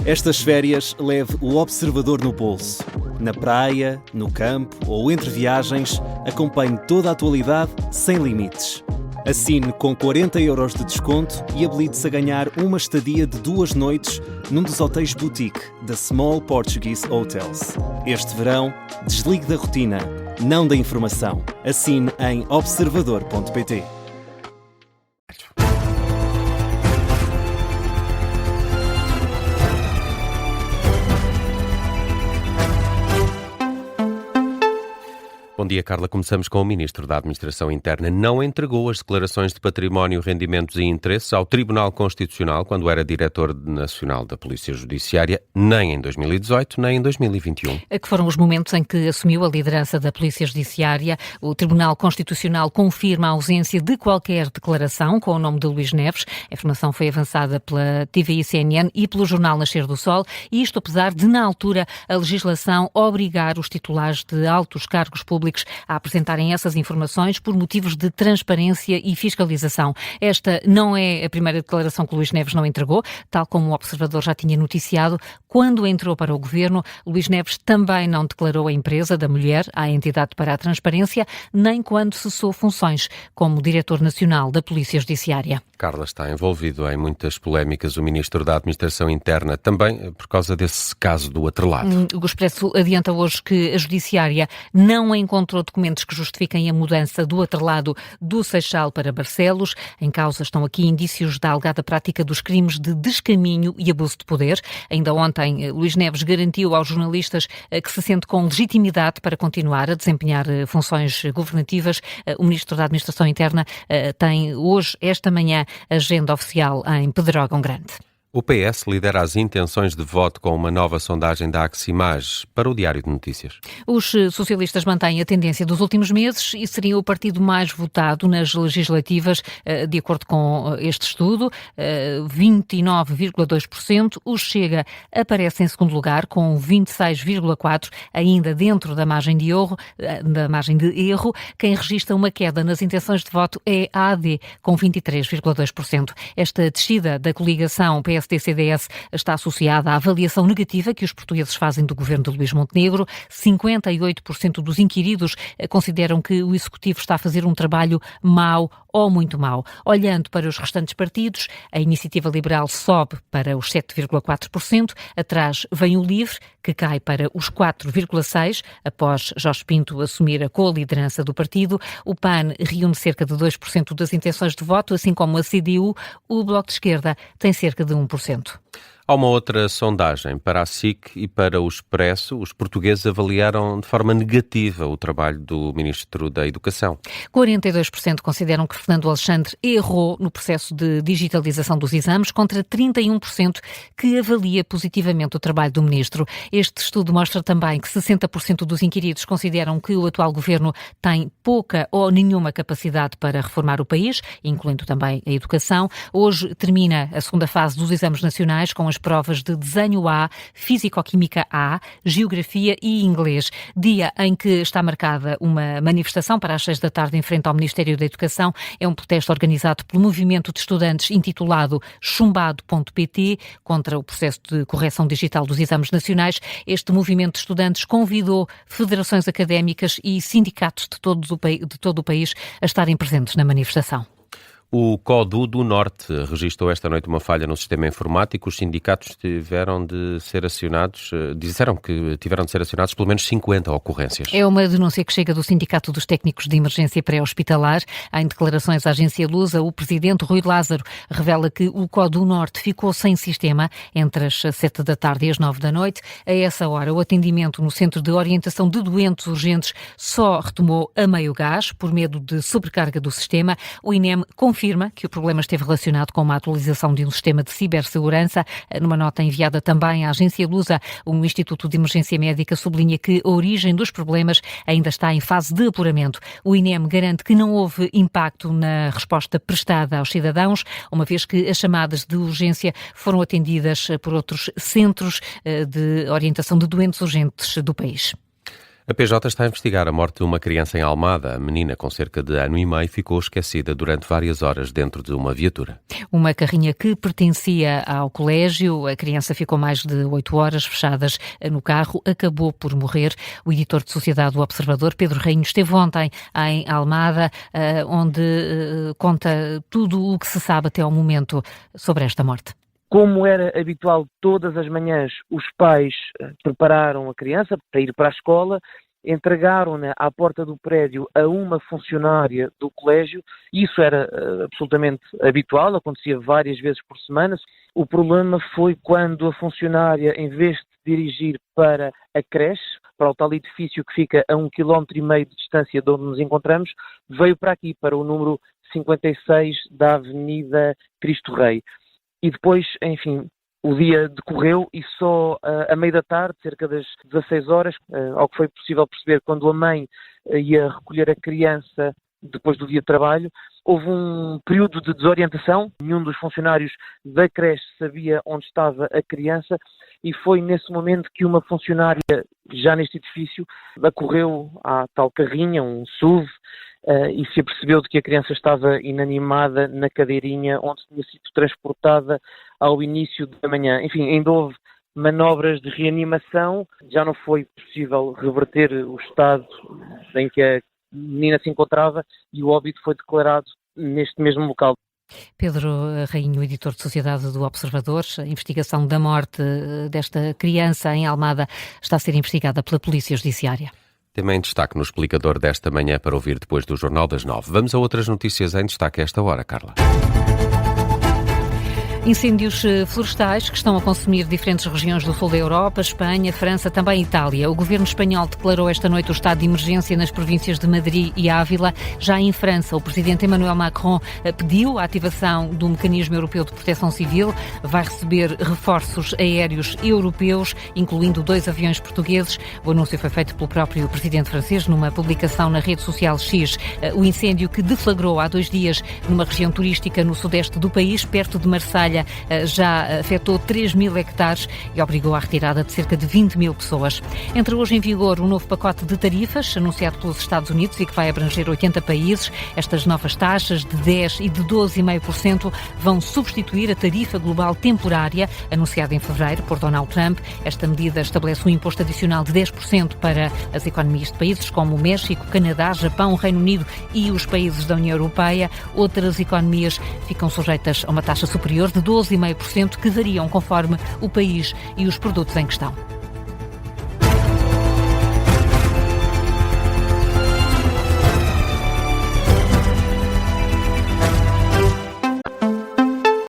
Estas férias leve o observador no bolso. Na praia, no campo ou entre viagens, acompanhe toda a atualidade sem limites. Assine com 40€ de desconto e habilite-se a ganhar uma estadia de 2 noites num dos hotéis boutique da Small Portuguese Hotels. Este verão, desligue da rotina, não da informação. Assine em observador.pt. Bom dia, Carla. Começamos com o Ministro da Administração Interna. Não entregou as declarações de património, rendimentos e interesses ao Tribunal Constitucional quando era Diretor Nacional da Polícia Judiciária, nem em 2018, nem em 2021. Que foram os momentos em que assumiu a liderança da Polícia Judiciária. O Tribunal Constitucional confirma a ausência de qualquer declaração com o nome de Luís Neves. A informação foi avançada pela TVI-CNN e pelo jornal Nascer do Sol, e isto apesar de, na altura, a legislação obrigar os titulares de altos cargos públicos a apresentarem essas informações por motivos de transparência e fiscalização. Esta não é a primeira declaração que Luís Neves não entregou, tal como o Observador já tinha noticiado. Quando entrou para o governo, Luís Neves também não declarou a empresa da mulher à entidade para a transparência, nem quando cessou funções como Diretor Nacional da Polícia Judiciária. Carla, está envolvido em muitas polémicas o Ministro da Administração Interna, também por causa desse caso do atrelado. O Expresso adianta hoje que a Judiciária não encontrou documentos que justifiquem a mudança do atrelado do Seixal para Barcelos. Em causa estão aqui indícios da alegada prática dos crimes de descaminho e abuso de poder. Ainda ontem, Luís Neves garantiu aos jornalistas que se sente com legitimidade para continuar a desempenhar funções governativas. O Ministro da Administração Interna tem hoje, esta manhã, agenda oficial em Pedrógão Grande. O PS lidera as intenções de voto com uma nova sondagem da Aximage para o Diário de Notícias. Os socialistas mantêm a tendência dos últimos meses e seriam o partido mais votado nas legislativas, de acordo com este estudo, 29,2%. O Chega aparece em segundo lugar com 26,4%, ainda dentro da margem de erro. Quem registra uma queda nas intenções de voto é a AD, com 23,2%. Esta descida da coligação PSD-CDS está associada à avaliação negativa que os portugueses fazem do governo de Luís Montenegro. 58% dos inquiridos consideram que o Executivo está a fazer um trabalho mau ou muito mau. Olhando para os restantes partidos, a Iniciativa Liberal sobe para os 7,4%, atrás vem o LIVRE, que cai para os 4,6%, após Jorge Pinto assumir a co-liderança do partido. O PAN reúne cerca de 2% das intenções de voto, assim como a CDU. O Bloco de Esquerda tem cerca de 1%. Há uma outra sondagem para a SIC e para o Expresso. Os portugueses avaliaram de forma negativa o trabalho do Ministro da Educação. 42% consideram que Fernando Alexandre errou no processo de digitalização dos exames, contra 31% que avalia positivamente o trabalho do Ministro. Este estudo mostra também que 60% dos inquiridos consideram que o atual governo tem pouca ou nenhuma capacidade para reformar o país, incluindo também a educação. Hoje termina a segunda fase dos exames nacionais, com as provas de desenho A, Físico-Química A, Geografia e Inglês. Dia em que está marcada uma manifestação para as 6 da tarde em frente ao Ministério da Educação. É um protesto organizado pelo movimento de estudantes intitulado Chumbado.pt contra o processo de correção digital dos exames nacionais. Este movimento de estudantes convidou federações académicas e sindicatos de todo o país a estarem presentes na manifestação. O CODU do Norte registrou esta noite uma falha no sistema informático. Os sindicatos disseram que tiveram de ser acionados pelo menos 50 ocorrências. É uma denúncia que chega do Sindicato dos Técnicos de Emergência Pré-Hospitalar. Em declarações à agência Lusa, o presidente Rui Lázaro revela que o CODU Norte ficou sem sistema entre as 7 da tarde e as 9 da noite. A essa hora, o atendimento no Centro de Orientação de Doentes Urgentes só retomou a meio gás, por medo de sobrecarga do sistema. O INEM confirma que o problema esteve relacionado com uma atualização de um sistema de cibersegurança. Numa nota enviada também à agência Lusa, o Instituto de Emergência Médica sublinha que a origem dos problemas ainda está em fase de apuramento. O INEM garante que não houve impacto na resposta prestada aos cidadãos, uma vez que as chamadas de urgência foram atendidas por outros centros de orientação de doentes urgentes do país. A PJ está a investigar a morte de uma criança em Almada. A menina, com cerca de ano e meio, ficou esquecida durante várias horas dentro de uma viatura. Uma carrinha que pertencia ao colégio. A criança ficou mais de 8 horas fechadas no carro, acabou por morrer. O editor de Sociedade do Observador, Pedro Rainho, esteve ontem em Almada, onde conta tudo o que se sabe até ao momento sobre esta morte. Como era habitual, todas as manhãs os pais prepararam a criança para ir para a escola, entregaram-na à porta do prédio a uma funcionária do colégio. Isso era absolutamente habitual, acontecia várias vezes por semana. O problema foi quando a funcionária, em vez de dirigir para a creche, para o tal edifício que fica a 1,5 km de distância de onde nos encontramos, veio para aqui, para o número 56 da Avenida Cristo Rei. E depois, enfim, o dia decorreu e só à meia da tarde, cerca das 16 horas, ao que foi possível perceber, quando a mãe ia recolher a criança depois do dia de trabalho, houve um período de desorientação. Nenhum dos funcionários da creche sabia onde estava a criança e foi nesse momento que uma funcionária, já neste edifício, acorreu à tal carrinha, um SUV, e se apercebeu de que a criança estava inanimada na cadeirinha onde tinha sido transportada ao início da manhã. Enfim, ainda houve manobras de reanimação, já não foi possível reverter o estado em que a menina se encontrava e o óbito foi declarado neste mesmo local. Pedro Rainho, editor de Sociedade do Observador. A investigação da morte desta criança em Almada está a ser investigada pela Polícia Judiciária. Tema em destaque no explicador desta manhã para ouvir depois do Jornal das 9. Vamos a outras notícias em destaque a esta hora, Carla. Incêndios florestais que estão a consumir diferentes regiões do sul da Europa, Espanha, França, também Itália. O governo espanhol declarou esta noite o estado de emergência nas províncias de Madrid e Ávila. Já em França, o presidente Emmanuel Macron pediu a ativação do mecanismo europeu de proteção civil. Vai receber reforços aéreos europeus, incluindo 2 aviões portugueses. O anúncio foi feito pelo próprio presidente francês numa publicação na rede social X. O incêndio que deflagrou há 2 dias numa região turística no sudeste do país, perto de Marselha, já afetou 3.000 hectares e obrigou à retirada de cerca de 20.000 pessoas. Entra hoje em vigor um novo pacote de tarifas anunciado pelos Estados Unidos e que vai abranger 80 países. Estas novas taxas de 10% e de 12,5% vão substituir a tarifa global temporária anunciada em fevereiro por Donald Trump. Esta medida estabelece um imposto adicional de 10% para as economias de países como o México, Canadá, Japão, o Reino Unido e os países da União Europeia. Outras economias ficam sujeitas a uma taxa superior de 12,5%, que variam conforme o país e os produtos em questão.